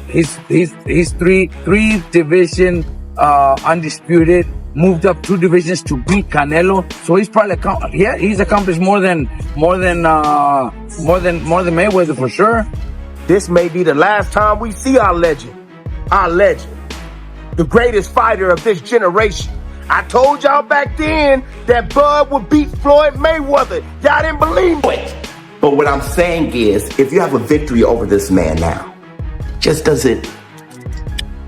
He's three division undisputed. Moved up 2 divisions to beat Canelo, so he's probably he's accomplished more than Mayweather for sure. This may be the last time we see our legend, the greatest fighter of this generation. I told y'all back then that Bud would beat Floyd Mayweather. Y'all didn't believe it. But what I'm saying is, if you have a victory over this man now, just does it,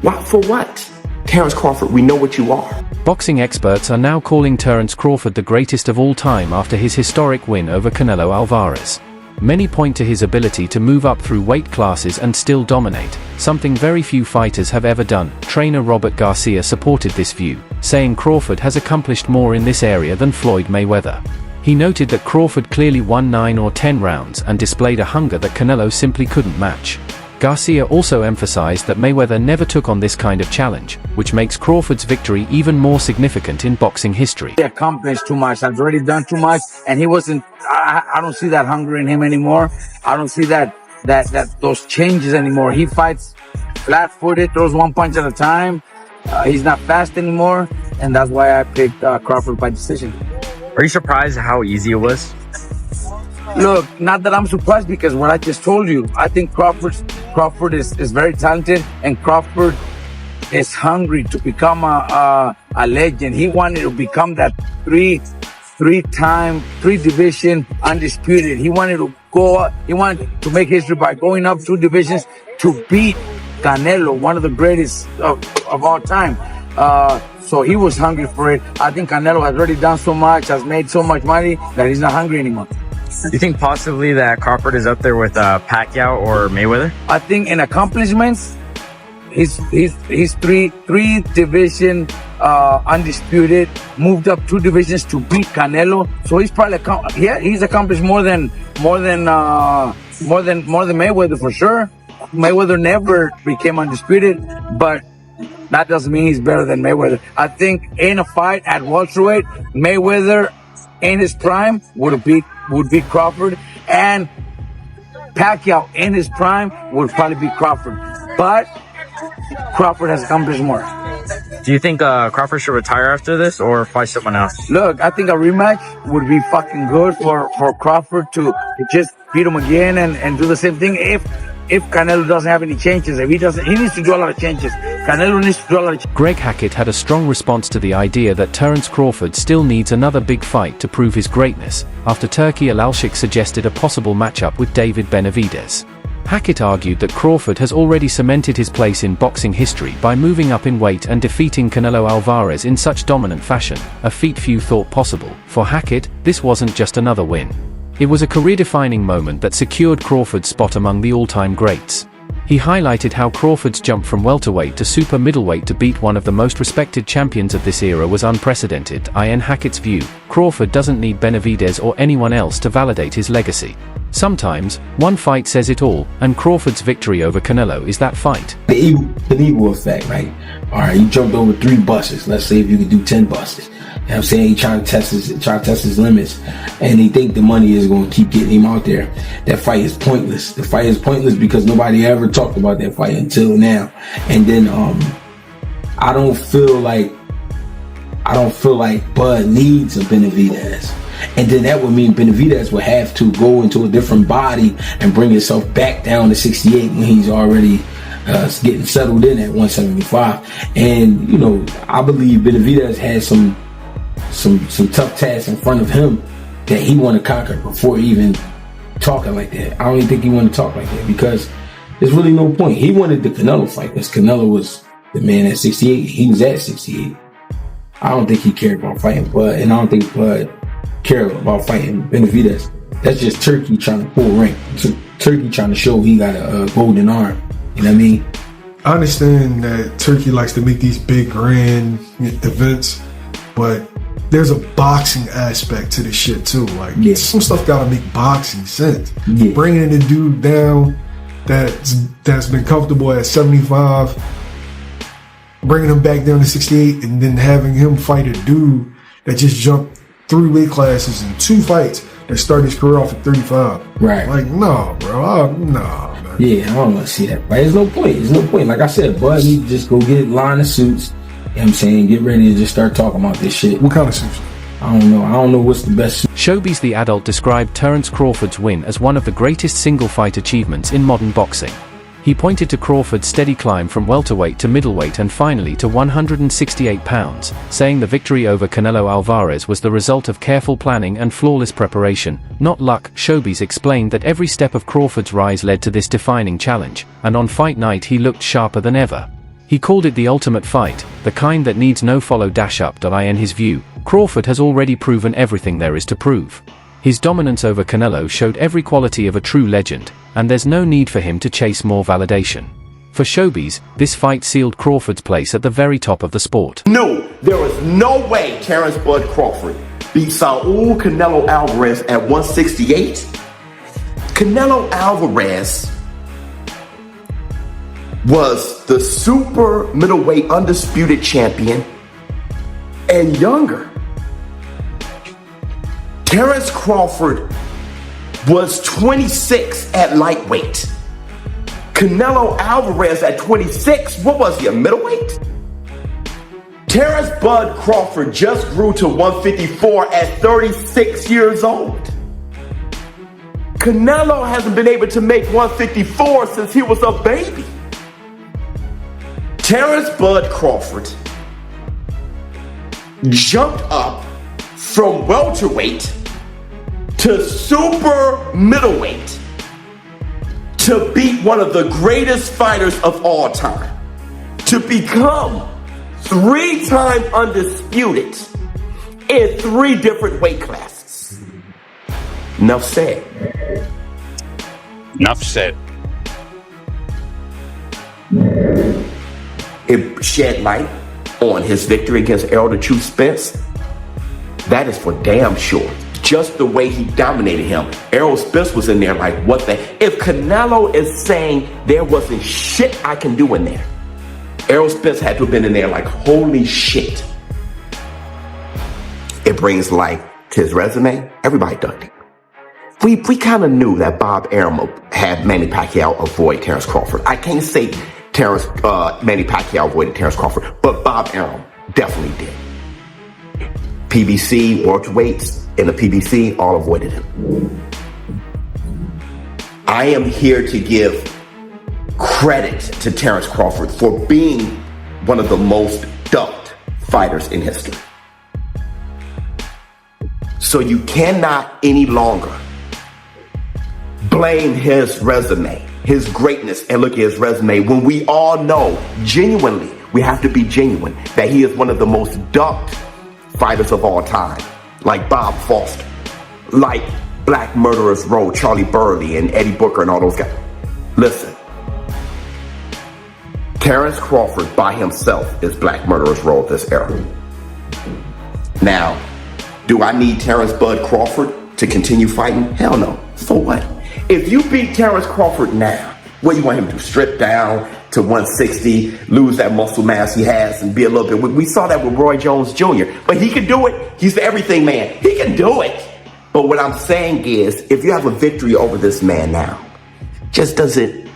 what for what? Terence Crawford, we know what you are. Boxing experts are now calling Terence Crawford the greatest of all time after his historic win over Canelo Alvarez. Many point to his ability to move up through weight classes and still dominate, something very few fighters have ever done. Trainer Robert Garcia supported this view, saying Crawford has accomplished more in this area than Floyd Mayweather. He noted that Crawford clearly won 9 or 10 rounds and displayed a hunger that Canelo simply couldn't match. Garcia also emphasized that Mayweather never took on this kind of challenge, which makes Crawford's victory even more significant in boxing history. He accomplished too much, has already done too much, and he wasn't, I don't see that hunger in him anymore. I don't see those changes anymore. He fights flat-footed, throws 1 punch at a time. He's not fast anymore, and that's why I picked Crawford by decision. Are you surprised at how easy it was? Look, not that I'm surprised, because what I just told you, I think Crawford is very talented, and Crawford is hungry to become a legend. He wanted to become that three division undisputed. He wanted to make history by going up 2 divisions to beat Canelo, one of the greatest of all time. So he was hungry for it. I think Canelo has already done so much, has made so much money, that he's not hungry anymore. Do you think possibly that Crawford is up there with Pacquiao or Mayweather? I think in accomplishments, he's three division undisputed. Moved up 2 divisions to beat Canelo, so he's probably he's accomplished more than Mayweather for sure. Mayweather never became undisputed, but that doesn't mean he's better than Mayweather. I think in a fight at welterweight, Mayweather in his prime would beat Crawford, and Pacquiao in his prime would probably beat Crawford. But Crawford has accomplished more. Do you think Crawford should retire after this or fight someone else? Look, I think a rematch would be fucking good for Crawford to just beat him again and do the same thing. If Canelo doesn't have any changes, he needs to do a lot of changes. Canelo needs to do a lot of changes. Greg Hackett had a strong response to the idea that Terence Crawford still needs another big fight to prove his greatness, after Turki Alalshik suggested a possible matchup with David Benavidez. Hackett argued that Crawford has already cemented his place in boxing history by moving up in weight and defeating Canelo Alvarez in such dominant fashion, a feat few thought possible. For Hackett, this wasn't just another win. It was a career-defining moment that secured Crawford's spot among the all-time greats. He highlighted how Crawford's jump from welterweight to super middleweight to beat one of the most respected champions of this era was unprecedented. In Hackett's view, Crawford doesn't need Benavidez or anyone else to validate his legacy. Sometimes, one fight says it all, and Crawford's victory over Canelo is that fight. The eagle effect, right? Alright, you jumped over 3 buses. Let's say if you could do 10 buses. You know what I'm saying? He trying to test his limits, and he think the money is going to keep getting him out there. That fight is pointless. The fight is pointless because nobody ever talked about that fight until now. And then I don't feel like Bud needs a Benavidez. And then that would mean Benavidez would have to go into a different body and bring himself back down to 68 when he's already getting settled in at 175. And you know, I believe Benavidez has some tough tasks in front of him that he want to conquer before even talking like that. I don't even think he want to talk like that because there's really no point. He wanted the Canelo fight because Canelo was the man at 68. He was at 68. I don't think he cared about fighting Bud, and I don't think Bud cared about fighting Benavidez. That's just Turkey trying to pull rank. Turkey trying to show he got a golden arm. You know what I mean? I understand that Turkey likes to make these big grand events, but there's a boxing aspect to this shit too. Like some stuff gotta make boxing sense. Bringing the dude down that's been comfortable at 75, bringing him back down to 68, and then having him fight a dude that just jumped 3 weight classes in 2 fights that started his career off at 35. Right. Like, no, bro. No, man. Yeah, I don't want to see that. But there's no point. There's no point. Like I said, Bud need to just go get a line of suits. You know what I'm saying? Get ready to just start talking about this shit. What kind of suits? I don't know. I don't know what's the best suit. Showbiz the Adult described Terence Crawford's win as one of the greatest single-fight achievements in modern boxing. He pointed to Crawford's steady climb from welterweight to middleweight and finally to 168 pounds, saying the victory over Canelo Alvarez was the result of careful planning and flawless preparation, not luck. Showbiz explained that every step of Crawford's rise led to this defining challenge, and on fight night he looked sharper than ever. He called it the ultimate fight, the kind that needs no follow-up. In his view, Crawford has already proven everything there is to prove. His dominance over Canelo showed every quality of a true legend, and there's no need for him to chase more validation. For Showbiz, this fight sealed Crawford's place at the very top of the sport. No, there is no way Terence Bud Crawford beat Saul Canelo Alvarez at 168. Canelo Alvarez was the super middleweight undisputed champion and younger. Terence Crawford was 26 at lightweight. Canelo Alvarez at 26, what was he, a middleweight? Terence Bud Crawford just grew to 154 at 36 years old. Canelo hasn't been able to make 154 since he was a baby. Terence Bud Crawford jumped up from welterweight to super middleweight to beat one of the greatest fighters of all time, to become 3-time undisputed in 3 different weight classes. Enough said. Enough said. It shed light on his victory against Errol the Truth Spence. That is for damn sure. Just the way he dominated him. Errol Spence was in there like, what the? If Canelo is saying there wasn't shit I can do in there, Errol Spence had to have been in there like, holy shit. It brings light to his resume. Everybody dug it. We kind of knew that Bob Arum had Manny Pacquiao avoid Terence Crawford. I can't say Manny Pacquiao avoided Terence Crawford, but Bob Arum definitely did. PBC, welterweights in the PBC, all avoided him. I am here to give credit to Terence Crawford for being one of the most ducked fighters in history. So you cannot any longer blame his resume, his greatness, and look at his resume when we all know, genuinely, we have to be genuine, that he is one of the most ducked fighters of all time, like Bob Foster, like Black Murderers Row, Charlie Burley and Eddie Booker and all those guys. Listen, Terence Crawford by himself is Black Murderers Row of this era. Now, do I need Terence Bud Crawford to continue fighting? Hell no. For what? If you beat Terence Crawford now, what you want him to strip down to 160, lose that muscle mass he has, and be a little bit. We saw that with Roy Jones Jr., but he can do it. He's the everything man. He can do it. But what I'm saying is, if you have a victory over this man now, just doesn't.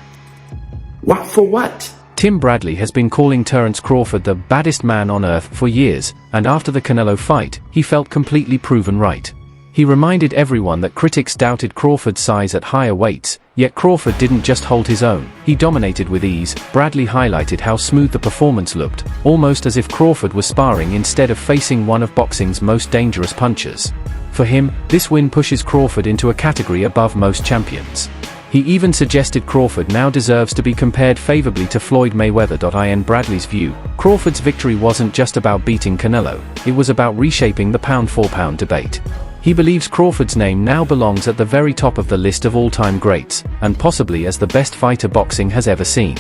What for what? Tim Bradley has been calling Terence Crawford the baddest man on earth for years, and after the Canelo fight, he felt completely proven right. He reminded everyone that critics doubted Crawford's size at higher weights, yet Crawford didn't just hold his own, he dominated with ease. Bradley highlighted how smooth the performance looked, almost as if Crawford was sparring instead of facing one of boxing's most dangerous punchers. For him, this win pushes Crawford into a category above most champions. He even suggested Crawford now deserves to be compared favorably to Floyd Mayweather. In Bradley's view, Crawford's victory wasn't just about beating Canelo, it was about reshaping the pound-for-pound debate. He believes Crawford's name now belongs at the very top of the list of all-time greats, and possibly as the best fighter boxing has ever seen.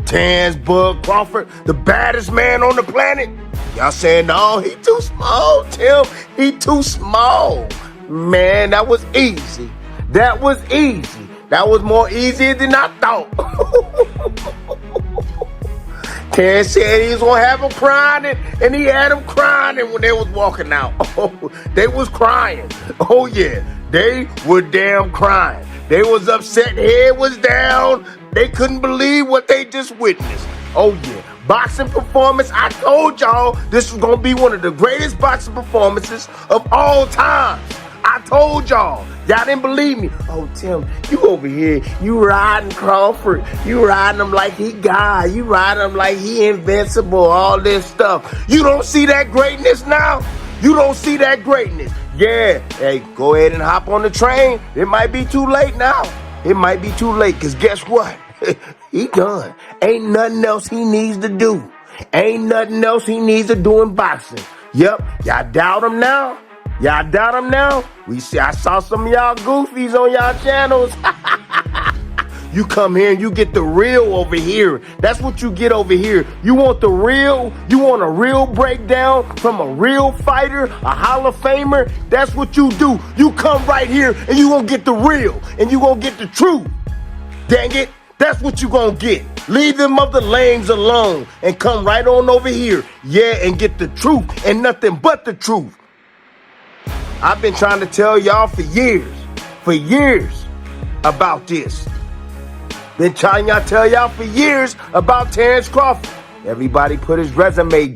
Terence Bud Crawford, the baddest man on the planet. Y'all saying, no, he too small, Tim. He too small. Man, that was easy. That was easy. That was more easy than I thought. Terence said he was gonna have him crying, and he had him crying when they was walking out. Oh, they was crying. Oh yeah, they were damn crying. They was upset, head was down. They couldn't believe what they just witnessed. Oh yeah, boxing performance. I told y'all this was gonna be one of the greatest boxing performances of all time. I told y'all. Y'all didn't believe me. Oh, Tim, you over here, you riding Crawford. You riding him like he God. You riding him like he invincible, all this stuff. You don't see that greatness now? You don't see that greatness. Yeah, hey, go ahead and hop on the train. It might be too late now. It might be too late, because guess what? He done. Ain't nothing else he needs to do. Ain't nothing else he needs to do in boxing. Yep, y'all doubt him now? Y'all doubt him now? I saw some of y'all goofies on y'all channels. You come here and you get the real over here. That's what you get over here. You want the real? You want a real breakdown from a real fighter, a Hall of Famer? That's what you do. You come right here and you gonna get the real and you gonna get the truth. Dang it. That's what you gonna get. Leave them other lames alone and come right on over here. Yeah, and get the truth and nothing but the truth. I've been trying to tell y'all for years about this. Been trying to tell y'all for years about Terence Crawford. Everybody put his resume down.